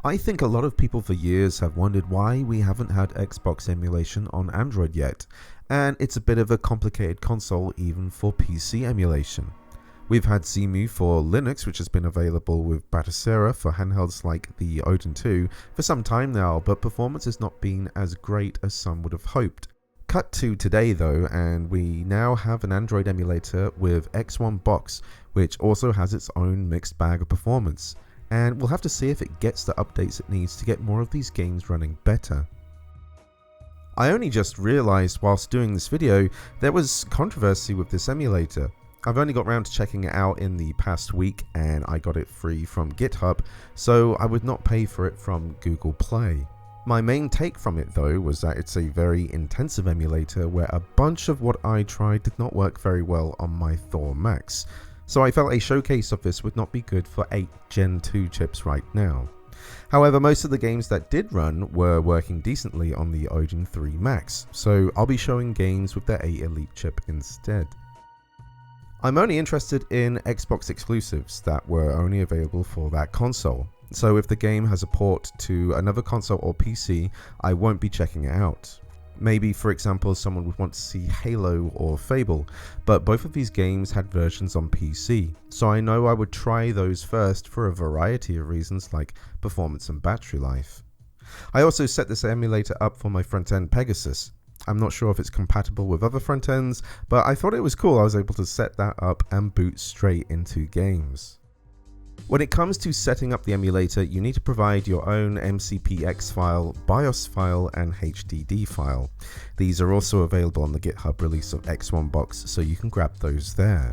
I think a lot of people for years have wondered why we haven't had Xbox emulation on Android yet, and it's a bit of a complicated console even for PC emulation. We've had Zemu for Linux, which has been available with Batocera for handhelds like the Odin 2 for some time now, but performance has not been as great as some would have hoped. Cut to today though, and we now have an Android emulator with X1 Box, which also has its own mixed bag of performance, and we'll have to see if it gets the updates it needs to get more of these games running better. I only just realised whilst doing this video there was controversy with this emulator. I've only got round to checking it out in the past week and I got it free from GitHub, so I would not pay for it from Google Play. My main take from it though was that it's a very intensive emulator where a bunch of what I tried did not work very well on my Thor Max, so I felt a showcase of this would not be good for 8 Gen 2 chips right now. However, most of the games that did run were working decently on the Odin 3 Max, so I'll be showing games with the 8 Elite chip instead. I'm only interested in Xbox exclusives that were only available for that console, so if the game has a port to another console or PC, I won't be checking it out. Maybe, for example, someone would want to see Halo or Fable, but both of these games had versions on PC, so I know I would try those first for a variety of reasons like performance and battery life. I also set this emulator up for my front-end Pegasus. I'm not sure if it's compatible with other front ends, but I thought it was cool I was able to set that up and boot straight into games. When it comes to setting up the emulator, you need to provide your own MCPX file, BIOS file, and HDD file. These are also available on the GitHub release of X1 Box, so you can grab those there.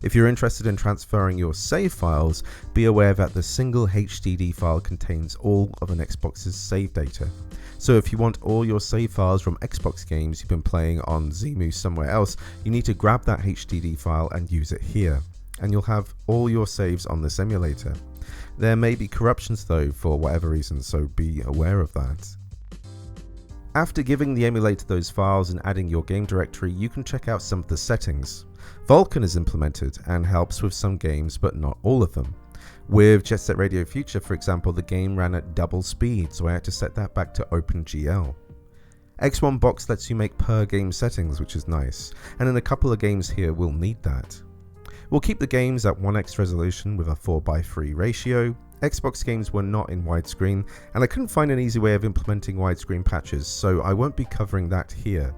If you're interested in transferring your save files, be aware that the single HDD file contains all of an Xbox's save data. So if you want all your save files from Xbox games you've been playing on Zemu somewhere else, you need to grab that HDD file and use it here, and you'll have all your saves on this emulator. There may be corruptions though for whatever reason, so be aware of that. After giving the emulator those files and adding your game directory, you can check out some of the settings. Vulkan is implemented and helps with some games but not all of them. With Jet Set Radio Future, for example, the game ran at double speed, so I had to set that back to OpenGL. X1 Box lets you make per game settings, which is nice, and in a couple of games here we'll need that. We'll keep the games at 1x resolution with a 4:3 ratio. Xbox games were not in widescreen, and I couldn't find an easy way of implementing widescreen patches, so I won't be covering that here.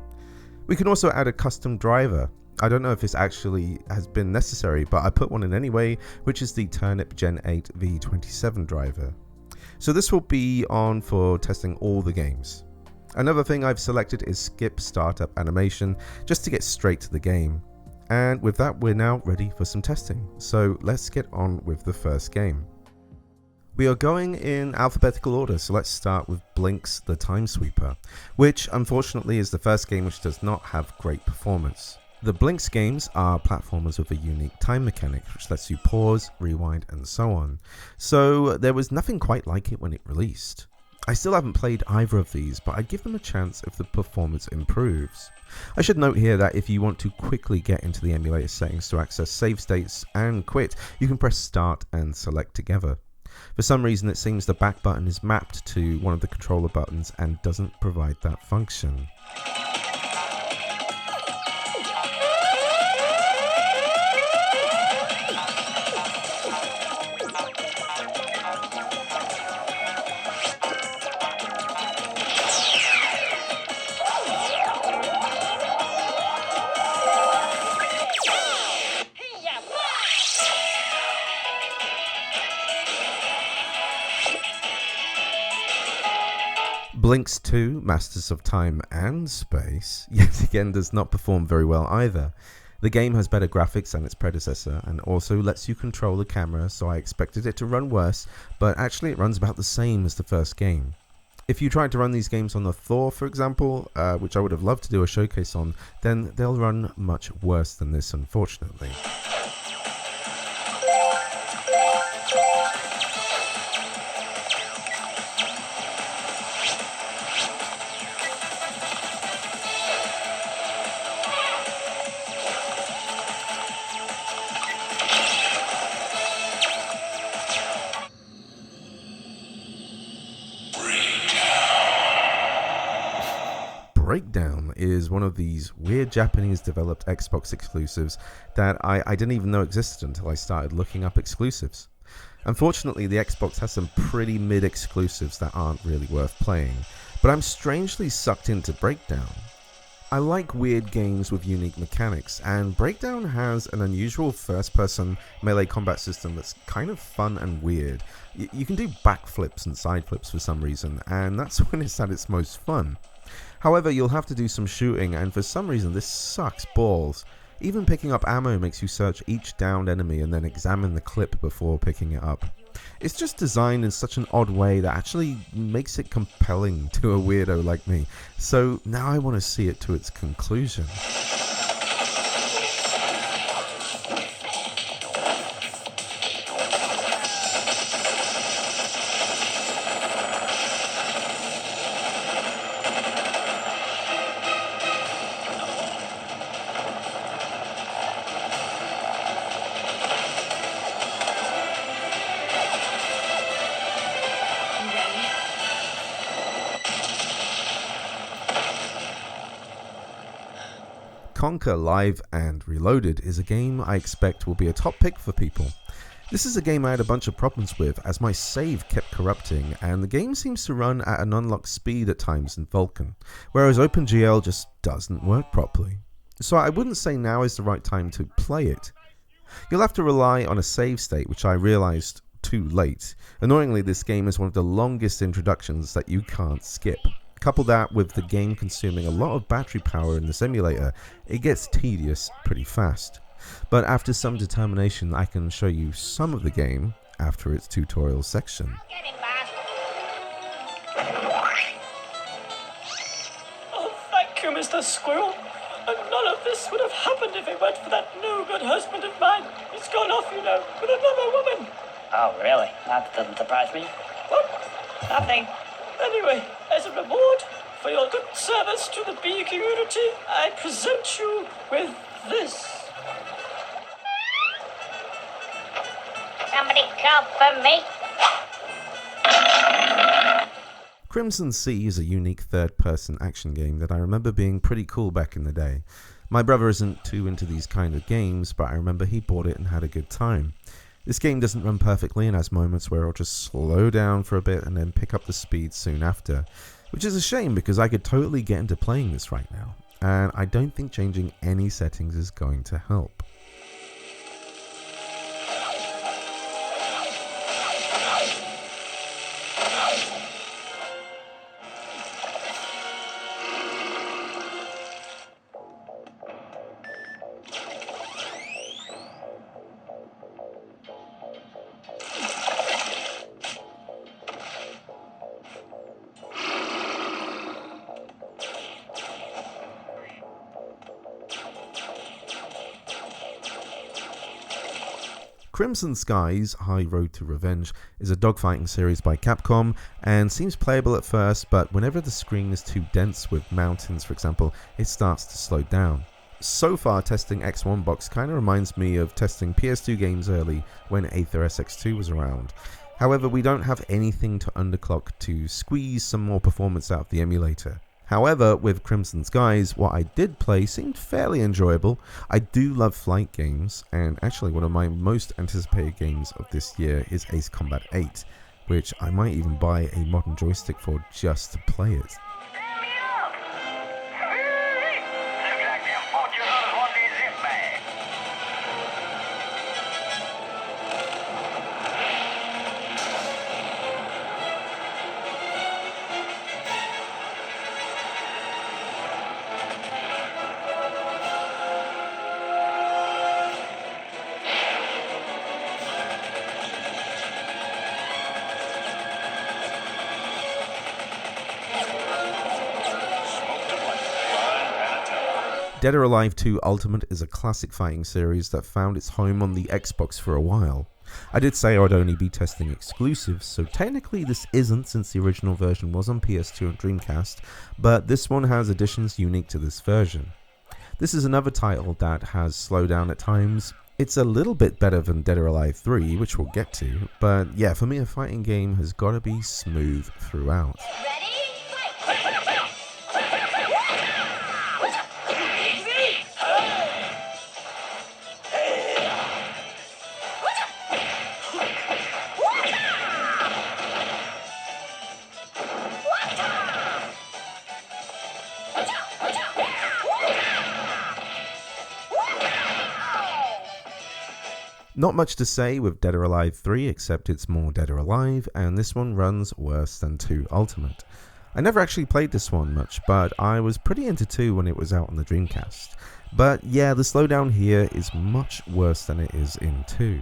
We can also add a custom driver. I don't know if this actually has been necessary, but I put one in anyway, which is the Turnip Gen 8 V27 driver. So this will be on for testing all the games. Another thing I've selected is skip startup animation, just to get straight to the game. And with that, we're now ready for some testing. So let's get on with the first game. We are going in alphabetical order, so let's start with Blinx the Time Sweeper, which unfortunately is the first game which does not have great performance. The Blinx games are platformers with a unique time mechanic which lets you pause, rewind and so on, so there was nothing quite like it when it released. I still haven't played either of these, but I'd give them a chance if the performance improves. I should note here that if you want to quickly get into the emulator settings to access save states and quit, you can press start and select together. For some reason it seems the back button is mapped to one of the controller buttons and doesn't provide that function. Blinx 2, Masters of Time and Space, yet again does not perform very well either. The game has better graphics than its predecessor and also lets you control the camera, so I expected it to run worse, but actually it runs about the same as the first game. If you tried to run these games on the Thor, for example, which I would have loved to do a showcase on, then they'll run much worse than this, unfortunately. Breakdown is one of these weird Japanese-developed Xbox exclusives that I didn't even know existed until I started looking up exclusives. Unfortunately, the Xbox has some pretty mid-exclusives that aren't really worth playing, but I'm strangely sucked into Breakdown. I like weird games with unique mechanics, and Breakdown has an unusual first-person melee combat system that's kind of fun and weird. You can do backflips and side flips for some reason, and that's when it's at its most fun. However, you'll have to do some shooting, and for some reason this sucks balls. Even picking up ammo makes you search each downed enemy and then examine the clip before picking it up. It's just designed in such an odd way that actually makes it compelling to a weirdo like me, so now I want to see it to its conclusion. Conker Live and Reloaded is a game I expect will be a top pick for people. This is a game I had a bunch of problems with as my save kept corrupting and the game seems to run at an unlocked speed at times in Vulkan, whereas OpenGL just doesn't work properly. So I wouldn't say now is the right time to play it. You'll have to rely on a save state, which I realised too late. Annoyingly, this game is one of the longest introductions that you can't skip. Couple that with the game consuming a lot of battery power in this emulator, it gets tedious pretty fast. But after some determination, I can show you some of the game after its tutorial section. Oh, thank you, Mr. Squirrel. And none of this would have happened if it weren't for that no-good husband of mine. He's gone off, you know, with another woman. Oh, really? That doesn't surprise me. What? Nothing. Anyway, as a reward for your good service to the bee community, I present you with this. Somebody call for me. Crimson Sea is a unique third-person action game that I remember being pretty cool back in the day. My brother isn't too into these kind of games, but I remember he bought it and had a good time. This game doesn't run perfectly and has moments where I'll just slow down for a bit and then pick up the speed soon after, which is a shame because I could totally get into playing this right now, and I don't think changing any settings is going to help. Crimson Skies High Road to Revenge is a dogfighting series by Capcom and seems playable at first, but whenever the screen is too dense with mountains, for example, it starts to slow down. So far, testing X1 box kind of reminds me of testing PS2 games early when Aether SX2 was around. However, we don't have anything to underclock to squeeze some more performance out of the emulator. However, with Crimson Skies, what I did play seemed fairly enjoyable. I do love flight games, and actually one of my most anticipated games of this year is Ace Combat 8, which I might even buy a modern joystick for just to play it. Dead or Alive 2 Ultimate is a classic fighting series that found its home on the Xbox for a while. I did say I'd only be testing exclusives, so technically this isn't since the original version was on PS2 and Dreamcast, but this one has additions unique to this version. This is another title that has slowdown at times. It's a little bit better than Dead or Alive 3, which we'll get to, but yeah, for me a fighting game has got to be smooth throughout. Ready? Fight! Not much to say with Dead or Alive 3 except it's more Dead or Alive, and this one runs worse than 2 Ultimate. I never actually played this one much, but I was pretty into 2 when it was out on the Dreamcast. But yeah, the slowdown here is much worse than it is in 2.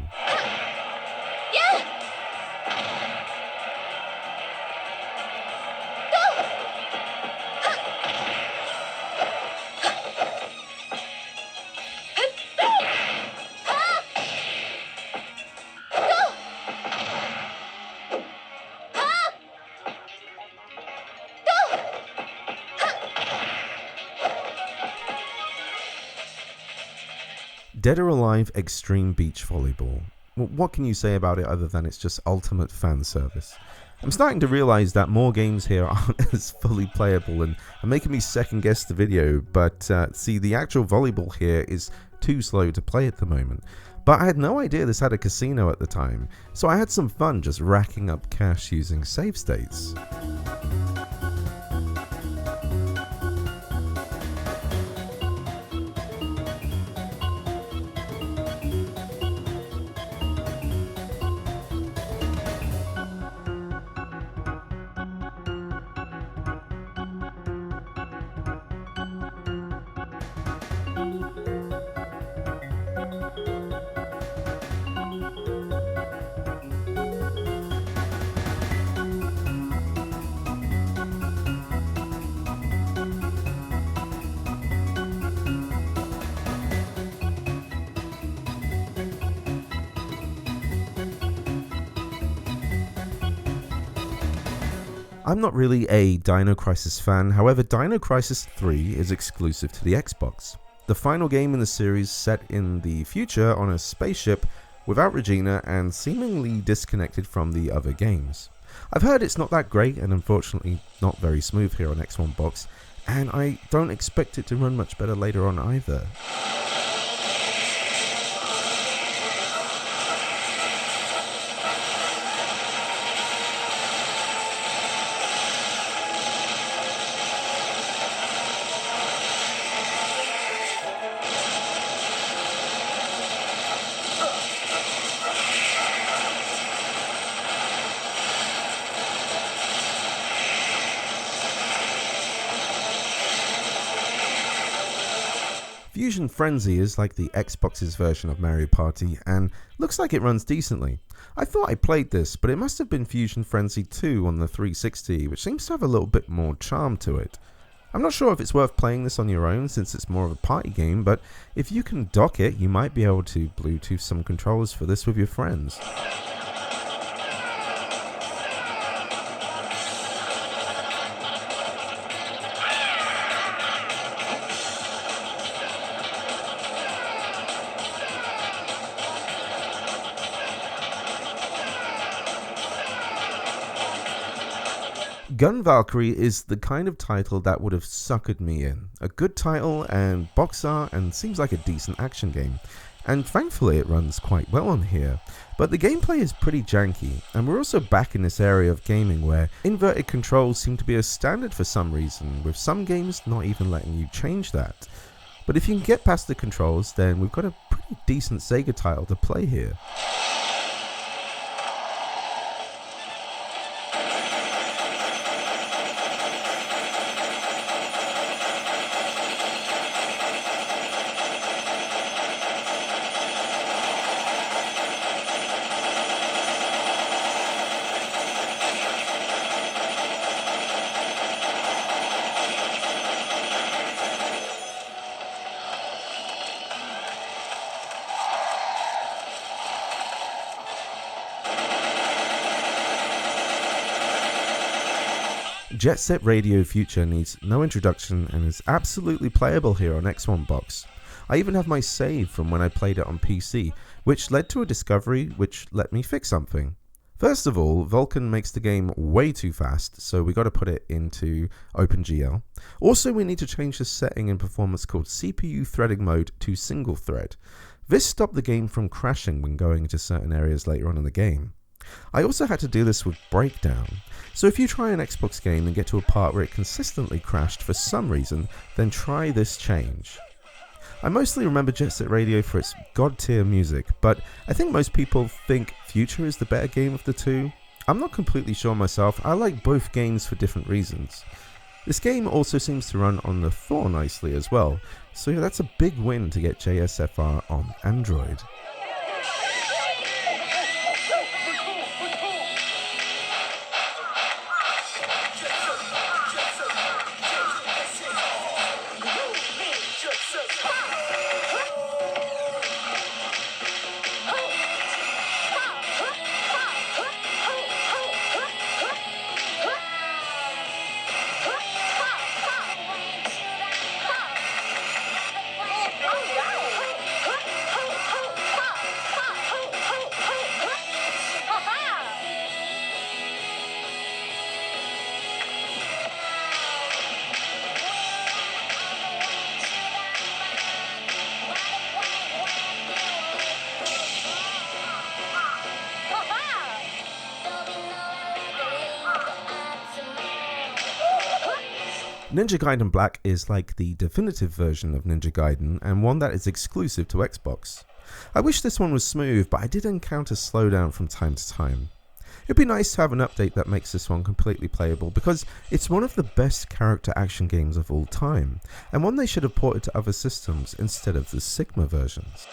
Dead or Alive Xtreme Beach Volleyball. What can you say about it other than it's just ultimate fan service? I'm starting to realise that more games here aren't as fully playable and are making me second guess the video, but see, the actual volleyball here is too slow to play at the moment. But I had no idea this had a casino at the time, so I had some fun just racking up cash using save states. I'm not really a Dino Crisis fan, however Dino Crisis 3 is exclusive to the Xbox. The final game in the series set in the future on a spaceship without Regina and seemingly disconnected from the other games. I've heard it's not that great and unfortunately not very smooth here on X1 Box, and I don't expect it to run much better later on either. Fusion Frenzy is like the Xbox's version of Mario Party and looks like it runs decently. I thought I played this, but it must have been Fusion Frenzy 2 on the 360, which seems to have a little bit more charm to it. I'm not sure if it's worth playing this on your own since it's more of a party game, but if you can dock it, you might be able to Bluetooth some controllers for this with your friends. Gun Valkyrie is the kind of title that would have suckered me in. A good title and box art and seems like a decent action game. And thankfully it runs quite well on here. But the gameplay is pretty janky, and we're also back in this area of gaming where inverted controls seem to be a standard for some reason, with some games not even letting you change that. But if you can get past the controls, then we've got a pretty decent Sega title to play here. Jet Set Radio Future needs no introduction and is absolutely playable here on X1 Box. I even have my save from when I played it on PC, which led to a discovery which let me fix something. First of all, Vulkan makes the game way too fast, so we got to put it into OpenGL. Also, we need to change the setting in performance called CPU threading mode to single thread. This stopped the game from crashing when going into certain areas later on in the game. I also had to do this with Breakdown, so if you try an Xbox game and get to a part where it consistently crashed for some reason, then try this change. I mostly remember Jet Set Radio for its god-tier music, but I think most people think Future is the better game of the two. I'm not completely sure myself, I like both games for different reasons. This game also seems to run on the Thor nicely as well, so yeah, that's a big win to get JSFR on Android. Ninja Gaiden Black is like the definitive version of Ninja Gaiden and one that is exclusive to Xbox. I wish this one was smooth, but I did encounter slowdown from time to time. It'd be nice to have an update that makes this one completely playable because it's one of the best character action games of all time, and one they should have ported to other systems instead of the Sigma versions.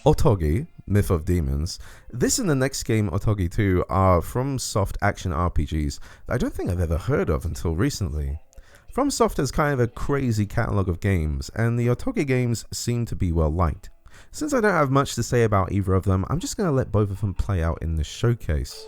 Otogi, Myth of Demons. This and the next game, Otogi 2, are FromSoft action RPGs that I don't think I've ever heard of until recently. FromSoft has kind of a crazy catalogue of games, and the Otogi games seem to be well liked. Since I don't have much to say about either of them, I'm just going to let both of them play out in this showcase.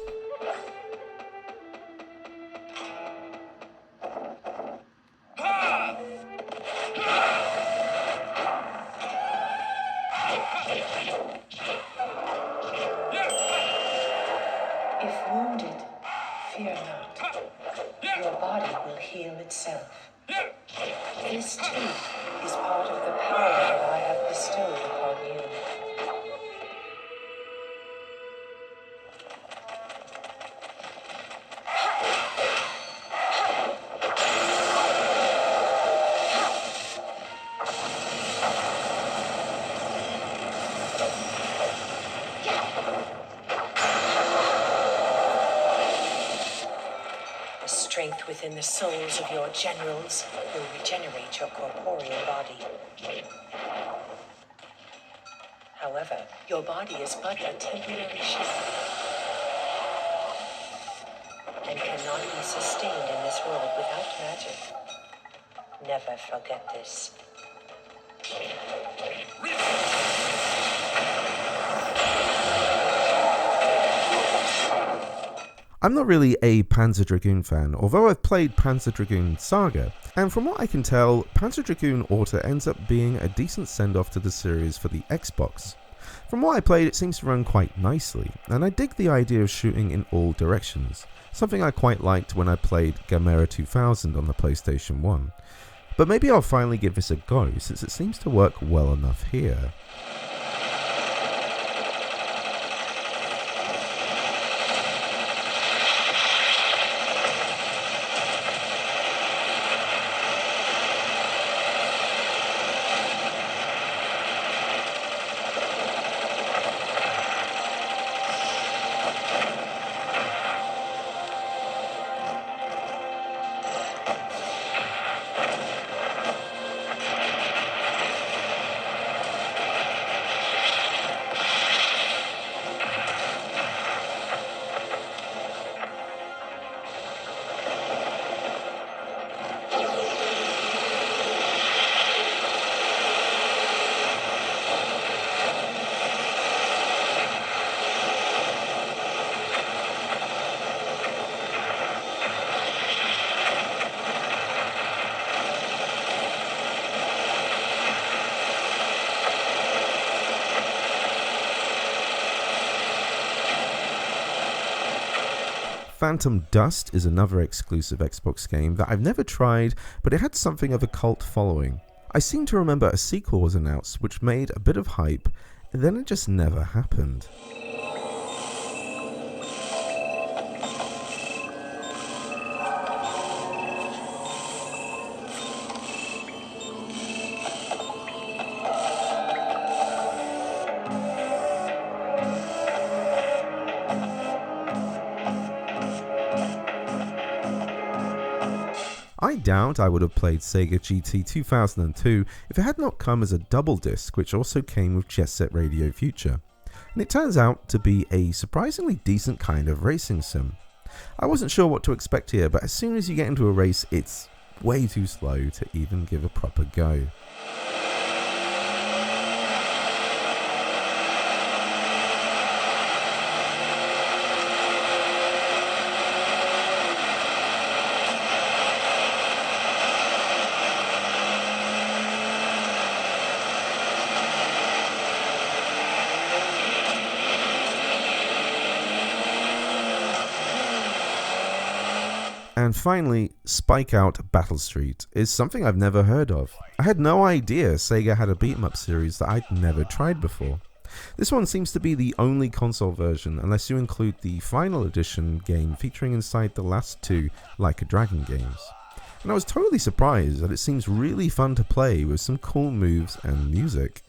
If wounded, fear not. Your body will heal itself. This too is part of the power that I have bestowed upon you. Strength within the souls of your generals will regenerate your corporeal body. However, your body is but a temporary shell and cannot be sustained in this world without magic. Never forget this. I'm not really a Panzer Dragoon fan, although I've played Panzer Dragoon Saga, and from what I can tell, Panzer Dragoon ORTA ends up being a decent send-off to the series for the Xbox. From what I played, it seems to run quite nicely, and I dig the idea of shooting in all directions, something I quite liked when I played Gamera 2000 on the PlayStation 1. But maybe I'll finally give this a go, since it seems to work well enough here. Phantom Dust is another exclusive Xbox game that I've never tried, but it had something of a cult following. I seem to remember a sequel was announced which made a bit of hype, and then it just never happened. I doubt I would have played Sega GT 2002 if it had not come as a double disc which also came with Jet Set Radio Future, and it turns out to be a surprisingly decent kind of racing sim. I wasn't sure what to expect here, but as soon as you get into a race it's way too slow to even give a proper go. And finally, Spikeout Battle Street is something I've never heard of. I had no idea Sega had a beat-em-up series that I'd never tried before. This one seems to be the only console version unless you include the final edition game featuring inside the last two Like a Dragon games. And I was totally surprised that it seems really fun to play with some cool moves and music.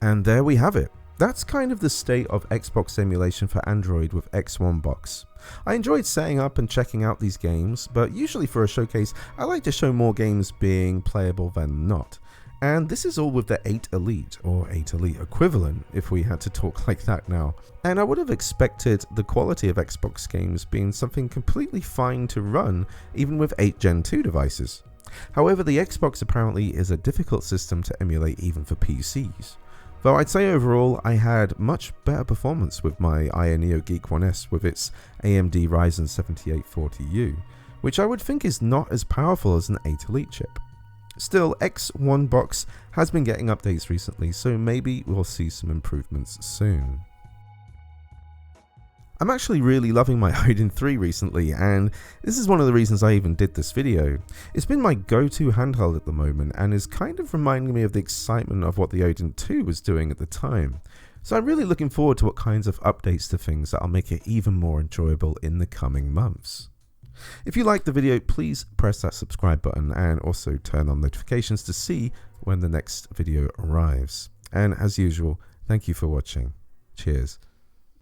And there we have it. That's kind of the state of Xbox emulation for Android with X1 Box. I enjoyed setting up and checking out these games, but usually for a showcase I like to show more games being playable than not. And this is all with the 8 Elite, or 8 Elite equivalent if we had to talk like that now. And I would have expected the quality of Xbox games being something completely fine to run even with 8 Gen 2 devices. However, the Xbox apparently is a difficult system to emulate even for PCs. Though I'd say overall I had much better performance with my Neo Geek 1S with its AMD Ryzen 7840U, which I would think is not as powerful as an 8 Elite chip. Still, X1 Box has been getting updates recently, so maybe we'll see some improvements soon. I'm actually really loving my Odin 3 recently, and this is one of the reasons I even did this video. It's been my go-to handheld at the moment and is kind of reminding me of the excitement of what the Odin 2 was doing at the time. So I'm really looking forward to what kinds of updates to things that'll make it even more enjoyable in the coming months. If you liked the video, please press that subscribe button and also turn on notifications to see when the next video arrives. And as usual, thank you for watching. Cheers.